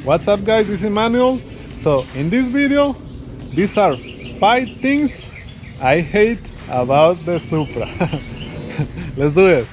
What's up guys, this is Emmanuel. So in this video, these are 5 things I hate about the Supra. Let's do it.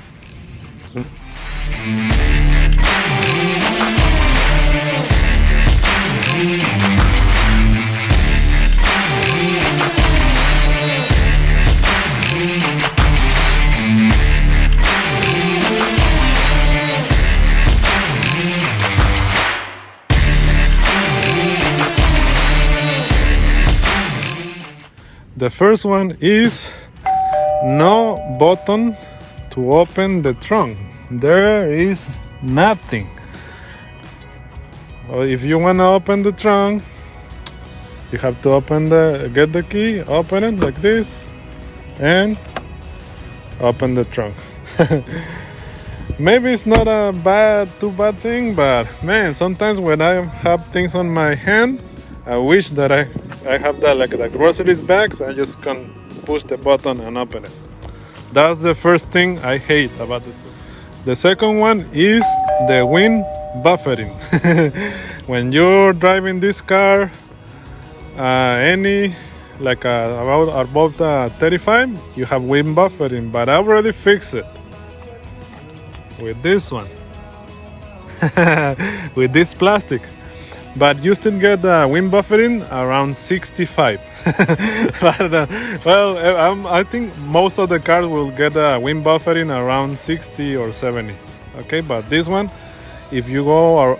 The first one is no button to open the trunk. There is nothing. If you want to open the trunk, you have to get the key, open it like this, and open the trunk. Maybe it's not a too bad thing, but man, sometimes when I have things on my hand, I wish that I have that, like the groceries bags. I just can push the button and open it. That's the first thing I hate about this. The second one is the wind buffering. When you're driving this car, about above 35, you have wind buffering, but I already fixed it with this one, with this plastic. But you still get wind buffering around 65. But, I think most of the cars will get wind buffering around 60 or 70. Okay, but this one, if you go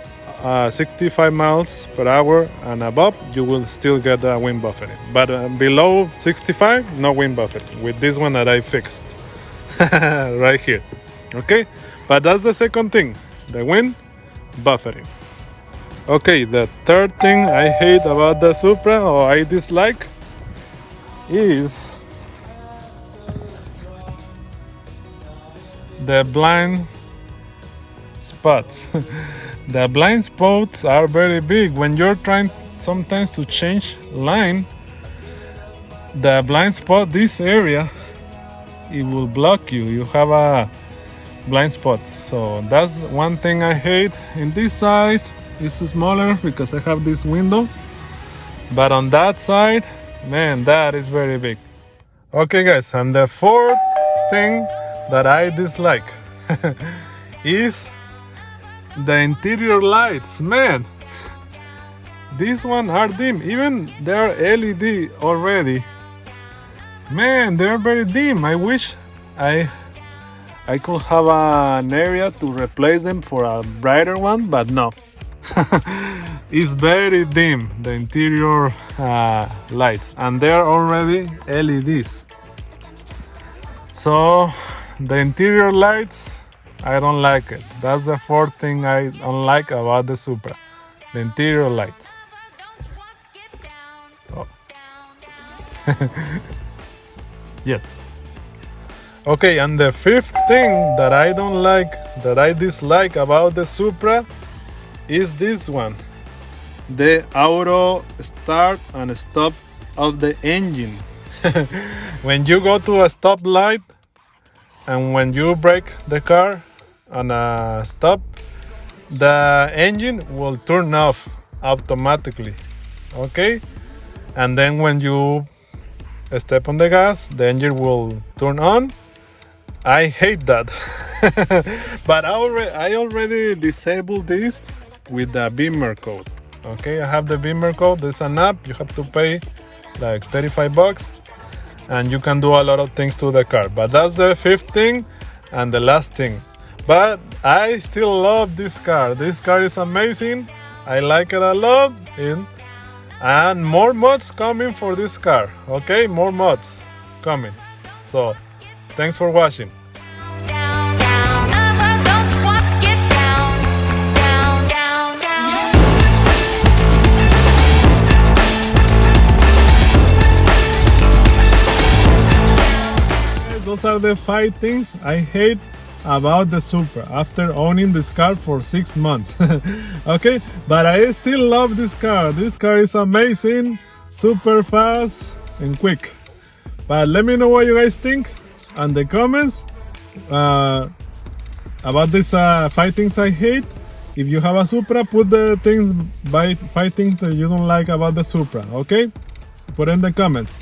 65 miles per hour and above, you will still get wind buffering. But below 65, no wind buffering. With this one that I fixed right here. Okay, but that's the second thing, the wind buffering. Okay, the third thing I hate about the Supra, or I dislike, is the blind spots. The blind spots are very big. When you're trying sometimes to change line, the blind spot, this area, it will block you. You have a blind spot. So that's one thing I hate. In this side, it's smaller because I have this window, but on that side, man, that is very big. Okay guys, and the fourth thing that I dislike is the interior lights. Man, these ones are dim. Even they're LED already. Man, they're very dim. I wish I could have an area to replace them for a brighter one, but no. It's very dim, the interior lights, and they're already LEDs. So the interior lights, I don't like it. That's the fourth thing I don't like about the Supra, the interior lights. Oh. Yes. Okay, and the fifth thing that I don't like, that I dislike about the Supra, is this one, the auto start and stop of the engine. When you go to a stoplight and when you brake the car on a stop, the engine will turn off automatically. Okay, and then when you step on the gas, the engine will turn on. I hate that. But I already disabled this with the Beamer code. Okay, I have the Beamer code. There's an app. You have to pay like $35, and you can do a lot of things to the car. But that's the fifth thing and the last thing. But I still love this car. This car is amazing. I like it a lot. And more mods coming for this car. Okay, more mods coming. So thanks for watching. Those are the 5 things I hate about the Supra after owning this car for 6 months. Okay, but I still love this car. This car is amazing, super fast and quick. But let me know what you guys think in the comments about these 5 things I hate. if you have a Supra, put the things by 5 things that you don't like about the Supra, okay? Put in the comments.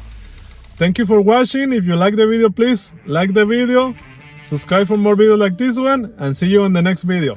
Thank you for watching. If you like the video, please like the video, subscribe for more videos like this one, and see you in the next video.